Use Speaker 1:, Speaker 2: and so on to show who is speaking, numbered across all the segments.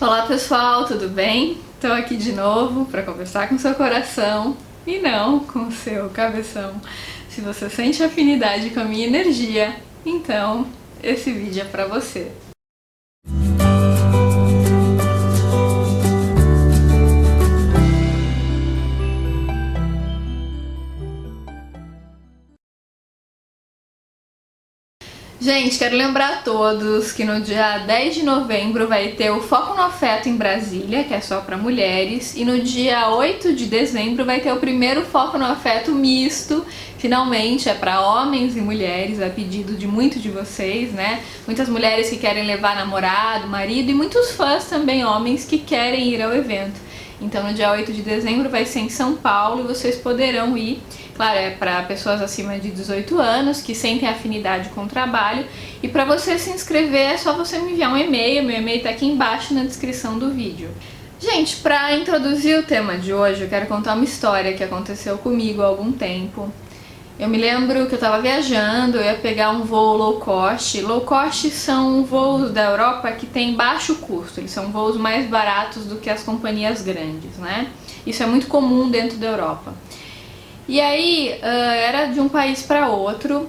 Speaker 1: Olá pessoal, tudo bem? Estou aqui de novo para conversar com seu coração e não com o seu cabeção. Se você sente afinidade com a minha energia, então esse vídeo é para você. Gente, quero lembrar a todos que no dia 10 de novembro vai ter o Foco no Afeto em Brasília, que é só para mulheres, e no dia 8 de dezembro vai ter o primeiro Foco no Afeto misto. Finalmente é para homens e mulheres, a pedido de muitos de vocês, né? Muitas mulheres que querem levar namorado, marido e muitos fãs também, homens, que querem ir ao evento. Então no dia 8 de dezembro vai ser em São Paulo e vocês poderão ir. Claro, é para pessoas acima de 18 anos que sentem afinidade com o trabalho. E para você se inscrever é só você me enviar um e-mail. Meu e-mail está aqui embaixo na descrição do vídeo. Gente, para introduzir o tema de hoje, eu quero contar uma história que aconteceu comigo há algum tempo. Eu me lembro que eu estava viajando, eu ia pegar um voo low cost. Low cost são voos da Europa que têm baixo custo, eles são voos mais baratos do que as companhias grandes, né? Isso é muito comum dentro da Europa. E aí, era de um país para outro,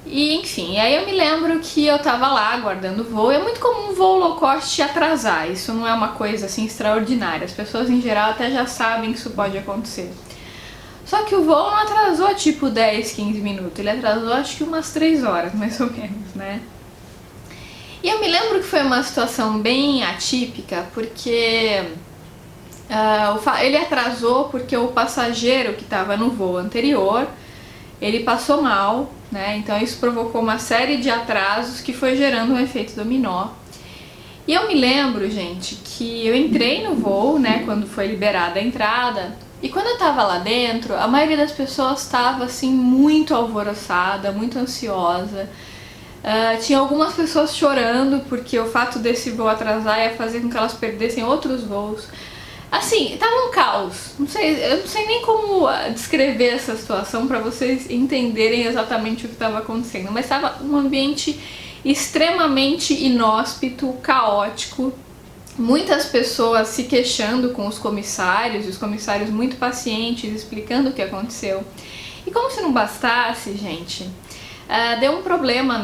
Speaker 1: e enfim, aí eu me lembro que eu tava lá aguardando o voo. É muito comum o voo low cost atrasar, isso não é uma coisa assim extraordinária, as pessoas em geral até já sabem que isso pode acontecer. Só que o voo não atrasou tipo 10, 15 minutos, ele atrasou acho que umas 3 horas, mais ou menos, né? E eu me lembro que foi uma situação bem atípica, porque ele atrasou porque o passageiro que estava no voo anterior, ele passou mal, né? Então isso provocou uma série de atrasos que foi gerando um efeito dominó. E eu me lembro, gente, que eu entrei no voo, né, quando foi liberada a entrada, e quando eu tava lá dentro, a maioria das pessoas estava assim muito alvoroçada, muito ansiosa. Tinha algumas pessoas chorando porque o fato desse voo atrasar ia fazer com que elas perdessem outros voos. Assim, tava um caos. Eu não sei nem como descrever essa situação para vocês entenderem exatamente o que estava acontecendo, mas estava um ambiente extremamente inóspito, caótico, muitas pessoas se queixando com os comissários, e os comissários muito pacientes, explicando o que aconteceu. E como se não bastasse, gente, deu um problema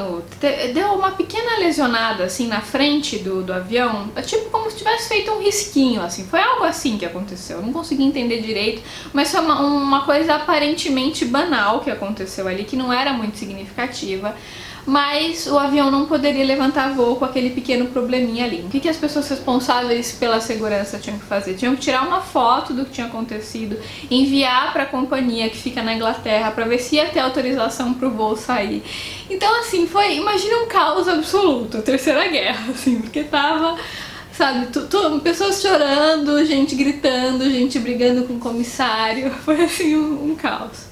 Speaker 1: deu uma pequena lesionada assim na frente do avião, tipo como se tivesse feito um risquinho, assim, foi algo assim que aconteceu, eu não consegui entender direito, mas foi uma coisa aparentemente banal que aconteceu ali, que não era muito significativa, mas o avião não poderia levantar voo com aquele pequeno probleminha ali. O que as pessoas responsáveis pela segurança tinham que fazer? Tinham que tirar uma foto do que tinha acontecido, enviar para a companhia que fica na Inglaterra para ver se ia ter autorização para o voo sair. Então assim, imagina um caos absoluto, a Terceira Guerra, assim, porque tava, sabe, pessoas chorando, gente gritando, gente brigando com o comissário, foi assim um caos.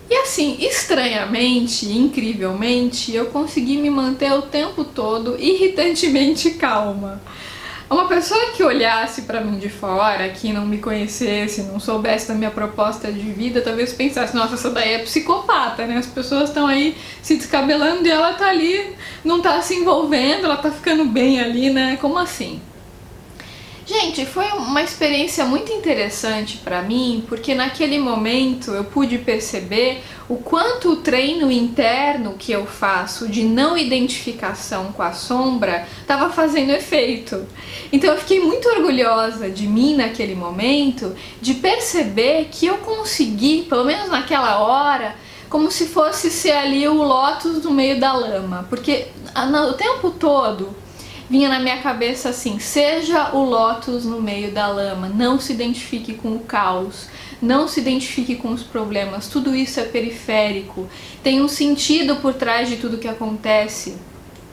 Speaker 1: E assim, estranhamente, incrivelmente, eu consegui me manter o tempo todo irritantemente calma. Uma pessoa que olhasse pra mim de fora, que não me conhecesse, não soubesse da minha proposta de vida, talvez pensasse, nossa, essa daí é psicopata, né? As pessoas estão aí se descabelando e ela tá ali, não tá se envolvendo, ela tá ficando bem ali, né? Como assim? Gente, foi uma experiência muito interessante para mim, porque naquele momento eu pude perceber o quanto o treino interno que eu faço de não identificação com a sombra estava fazendo efeito. Então eu fiquei muito orgulhosa de mim naquele momento, de perceber que eu consegui, pelo menos naquela hora, como se fosse ser ali o lótus no meio da lama, porque o tempo todo vinha na minha cabeça assim, seja o lótus no meio da lama, não se identifique com o caos, não se identifique com os problemas, tudo isso é periférico, tem um sentido por trás de tudo que acontece,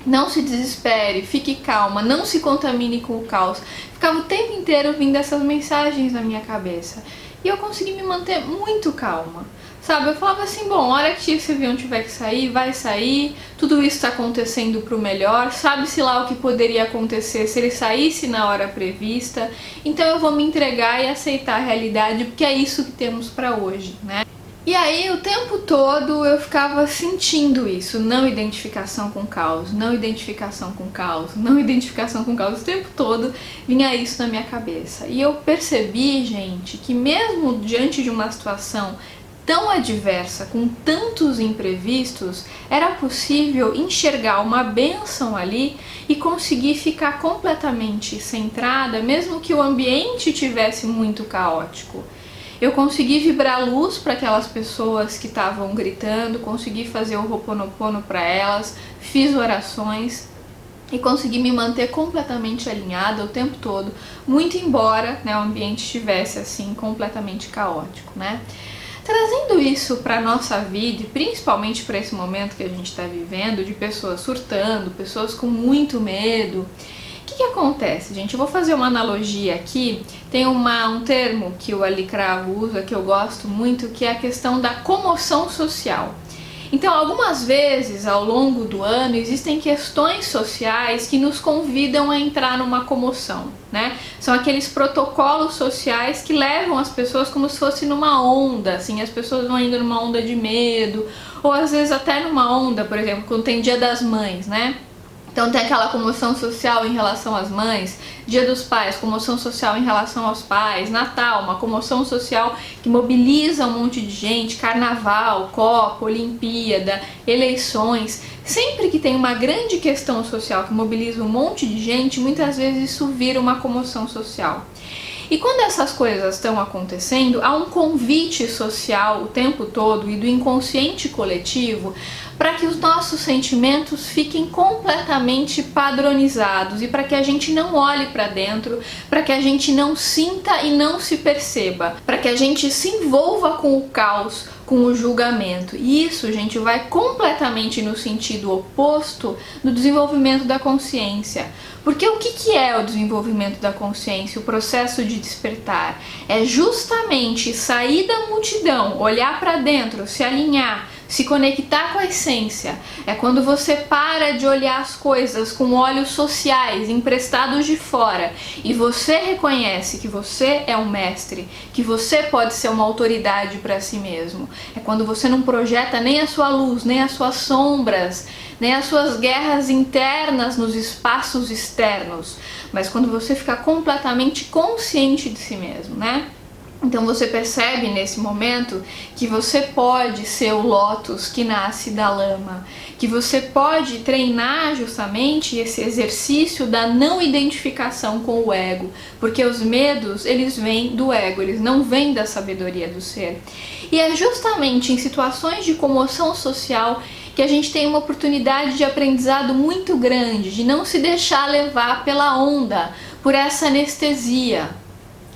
Speaker 1: não se desespere, fique calma, não se contamine com o caos. Ficava o tempo inteiro vindo essas mensagens na minha cabeça e eu consegui me manter muito calma. Sabe, eu falava assim, bom, a hora que esse avião tiver que sair, vai sair, tudo isso está acontecendo para o melhor, sabe-se lá o que poderia acontecer se ele saísse na hora prevista, então eu vou me entregar e aceitar a realidade, porque é isso que temos para hoje, né? E aí o tempo todo eu ficava sentindo isso, não identificação com caos, não identificação com caos, não identificação com caos, o tempo todo vinha isso na minha cabeça. E eu percebi, gente, que mesmo diante de uma situação tão adversa, com tantos imprevistos, era possível enxergar uma bênção ali e conseguir ficar completamente centrada, mesmo que o ambiente tivesse muito caótico. Eu consegui vibrar luz para aquelas pessoas que estavam gritando, consegui fazer o Ho'oponopono para elas, fiz orações e consegui me manter completamente alinhada o tempo todo, muito embora, né, o ambiente estivesse assim completamente caótico, né? Trazendo isso para a nossa vida, e principalmente para esse momento que a gente está vivendo, de pessoas surtando, pessoas com muito medo, o que acontece, gente? Eu vou fazer uma analogia aqui. Tem um termo que o Ali Cravo usa, que eu gosto muito, que é a questão da comoção social. Então, algumas vezes ao longo do ano existem questões sociais que nos convidam a entrar numa comoção, né? São aqueles protocolos sociais que levam as pessoas como se fosse numa onda, assim, as pessoas vão indo numa onda de medo, ou às vezes até numa onda, por exemplo, quando tem Dia das Mães, né? Então tem aquela comoção social em relação às mães, Dia dos Pais, comoção social em relação aos pais, Natal, uma comoção social que mobiliza um monte de gente, Carnaval, Copa, Olimpíada, eleições. Sempre que tem uma grande questão social que mobiliza um monte de gente, muitas vezes isso vira uma comoção social. E quando essas coisas estão acontecendo, há um convite social o tempo todo e do inconsciente coletivo para que os nossos sentimentos fiquem completamente padronizados e para que a gente não olhe para dentro, para que a gente não sinta e não se perceba, para que a gente se envolva com o caos, com o julgamento. E isso, gente, vai completamente no sentido oposto do desenvolvimento da consciência. Porque o que é o desenvolvimento da consciência, o processo de despertar? É justamente sair da multidão, olhar para dentro, se alinhar, se conectar com a essência. É quando você para de olhar as coisas com olhos sociais, emprestados de fora, e você reconhece que você é um mestre, que você pode ser uma autoridade para si mesmo. É quando você não projeta nem a sua luz, nem as suas sombras, nem as suas guerras internas nos espaços externos, mas quando você fica completamente consciente de si mesmo, né? Então você percebe nesse momento que você pode ser o lótus que nasce da lama, que você pode treinar justamente esse exercício da não identificação com o ego, porque os medos, eles vêm do ego, eles não vêm da sabedoria do ser. E é justamente em situações de comoção social que a gente tem uma oportunidade de aprendizado muito grande, de não se deixar levar pela onda, por essa anestesia.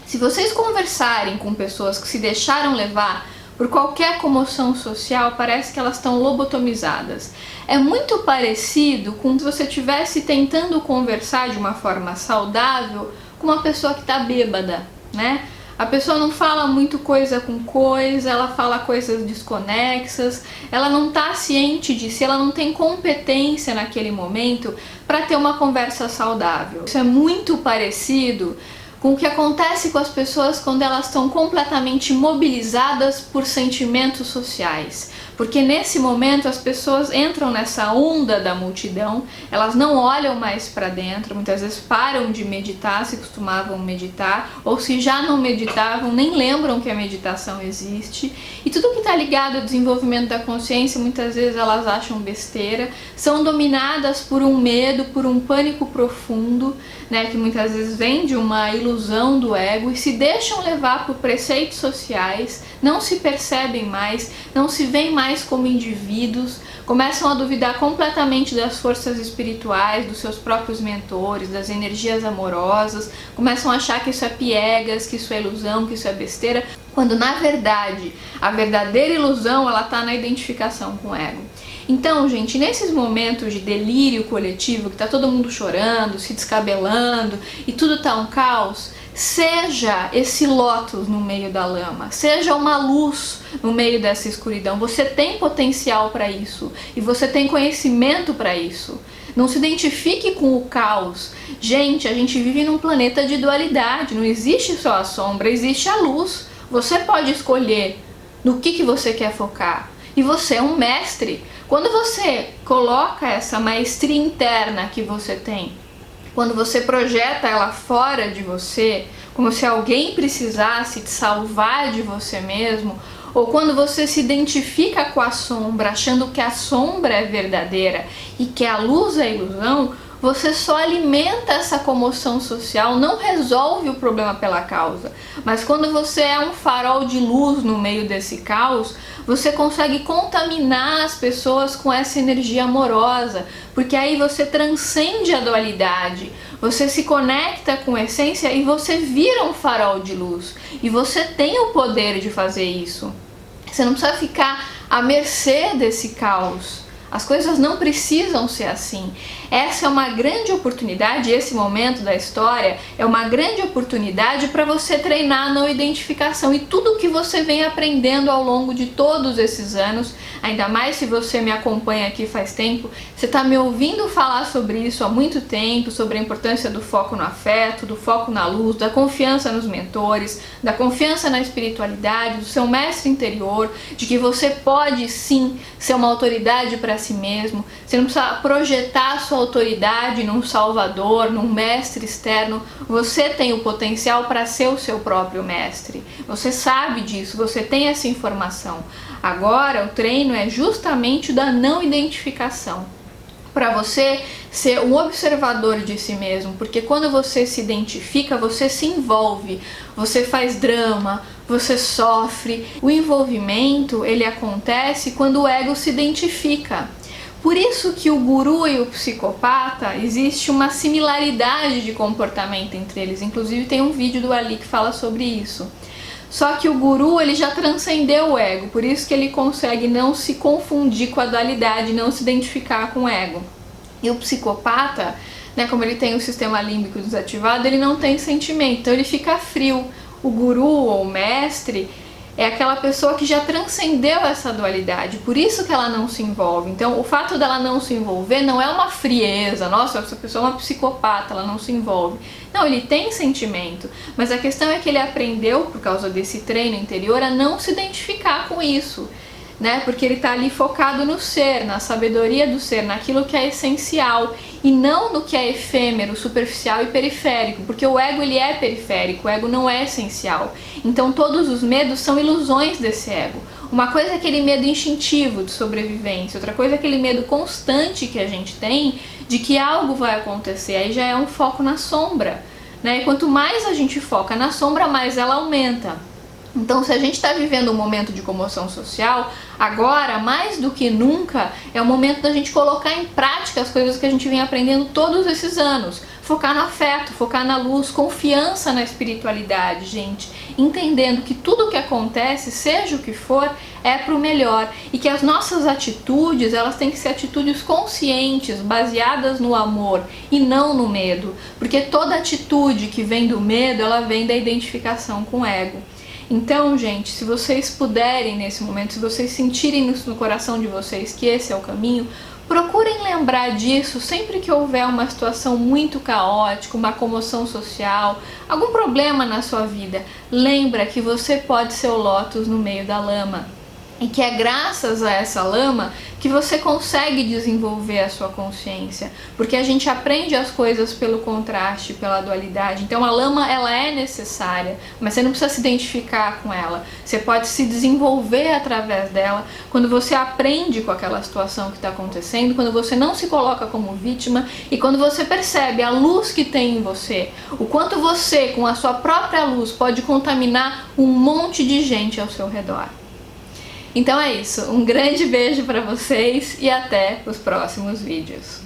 Speaker 1: Se vocês conversarem com pessoas que se deixaram levar por qualquer comoção social, parece que elas estão lobotomizadas. É muito parecido com se você estivesse tentando conversar de uma forma saudável com uma pessoa que está bêbada, né? A pessoa não fala muito coisa com coisa, ela fala coisas desconexas, ela não está ciente de si, ela não tem competência naquele momento para ter uma conversa saudável. Isso é muito parecido com o que acontece com as pessoas quando elas estão completamente mobilizadas por sentimentos sociais. Porque nesse momento as pessoas entram nessa onda da multidão, elas não olham mais para dentro, muitas vezes param de meditar, se costumavam meditar, ou se já não meditavam, nem lembram que a meditação existe. E tudo que está ligado ao desenvolvimento da consciência, muitas vezes elas acham besteira, são dominadas por um medo, por um pânico profundo, né, que muitas vezes vem de uma ilusão do ego e se deixam levar por preceitos sociais, não se percebem mais, não se veem mais como indivíduos, começam a duvidar completamente das forças espirituais, dos seus próprios mentores, das energias amorosas, começam a achar que isso é piegas, que isso é ilusão, que isso é besteira, quando na verdade a verdadeira ilusão ela está na identificação com o ego. Então, gente, nesses momentos de delírio coletivo, que tá todo mundo chorando, se descabelando e tudo tá um caos, seja esse lótus no meio da lama, seja uma luz no meio dessa escuridão. Você tem potencial para isso e você tem conhecimento para isso. Não se identifique com o caos. Gente, a gente vive num planeta de dualidade, não existe só a sombra, existe a luz. Você pode escolher no que você quer focar. E você é um mestre. Quando você coloca essa maestria interna que você tem, quando você projeta ela fora de você, como se alguém precisasse te salvar de você mesmo, ou quando você se identifica com a sombra, achando que a sombra é verdadeira e que a luz é ilusão, você só alimenta essa comoção social, não resolve o problema pela causa. Mas quando você é um farol de luz no meio desse caos, você consegue contaminar as pessoas com essa energia amorosa, porque aí você transcende a dualidade, você se conecta com a essência e você vira um farol de luz. E você tem o poder de fazer isso. Você não precisa ficar à mercê desse caos. As coisas não precisam ser assim. Essa é uma grande oportunidade, esse momento da história é uma grande oportunidade para você treinar a não identificação. E tudo que você vem aprendendo ao longo de todos esses anos, ainda mais se você me acompanha aqui faz tempo, você está me ouvindo falar sobre isso há muito tempo, sobre a importância do foco no afeto, do foco na luz, da confiança nos mentores, da confiança na espiritualidade, do seu mestre interior, de que você pode sim ser uma autoridade para si mesmo. Você não precisa projetar a sua autoridade num salvador, num mestre externo. Você tem o potencial para ser o seu próprio mestre. Você sabe disso, você tem essa informação. Agora o treino é justamente o da não identificação, para você ser um observador de si mesmo, porque quando você se identifica, você se envolve, você faz drama, você sofre. O envolvimento, ele acontece quando o ego se identifica. Por isso que o guru e o psicopata, existe uma similaridade de comportamento entre eles. Inclusive tem um vídeo do Ali que fala sobre isso. Só que o guru, ele já transcendeu o ego, por isso que ele consegue não se confundir com a dualidade, não se identificar com o ego. E o psicopata, né, como ele tem o sistema límbico desativado, ele não tem sentimento, então ele fica frio. O guru ou o mestre é aquela pessoa que já transcendeu essa dualidade, por isso que ela não se envolve. Então o fato dela não se envolver não é uma frieza, nossa, essa pessoa é uma psicopata, ela não se envolve. Não, ele tem sentimento, mas a questão é que ele aprendeu, por causa desse treino interior, a não se identificar com isso, né? Porque ele está ali focado no ser, na sabedoria do ser, naquilo que é essencial e não no que é efêmero, superficial e periférico, porque o ego, ele é periférico, o ego não é essencial. Então todos os medos são ilusões desse ego. Uma coisa é aquele medo instintivo de sobrevivência, outra coisa é aquele medo constante que a gente tem de que algo vai acontecer, aí já é um foco na sombra, né? E quanto mais a gente foca na sombra, mais ela aumenta. Então, se a gente está vivendo um momento de comoção social, agora, mais do que nunca, é o momento da gente colocar em prática as coisas que a gente vem aprendendo todos esses anos. Focar no afeto, focar na luz, confiança na espiritualidade, gente. Entendendo que tudo o que acontece, seja o que for, é para o melhor. E que as nossas atitudes, elas têm que ser atitudes conscientes, baseadas no amor e não no medo. Porque toda atitude que vem do medo, ela vem da identificação com o ego. Então, gente, se vocês puderem nesse momento, se vocês sentirem no coração de vocês que esse é o caminho, procurem lembrar disso sempre que houver uma situação muito caótica, uma comoção social, algum problema na sua vida. Lembra que você pode ser o lótus no meio da lama. E que é graças a essa lama que você consegue desenvolver a sua consciência, porque a gente aprende as coisas pelo contraste, pela dualidade. Então a lama, ela é necessária, mas você não precisa se identificar com ela. Você pode se desenvolver através dela quando você aprende com aquela situação que está acontecendo, quando você não se coloca como vítima e quando você percebe a luz que tem em você, o quanto você, com a sua própria luz, pode contaminar um monte de gente ao seu redor. Então é isso, um grande beijo para vocês e até os próximos vídeos.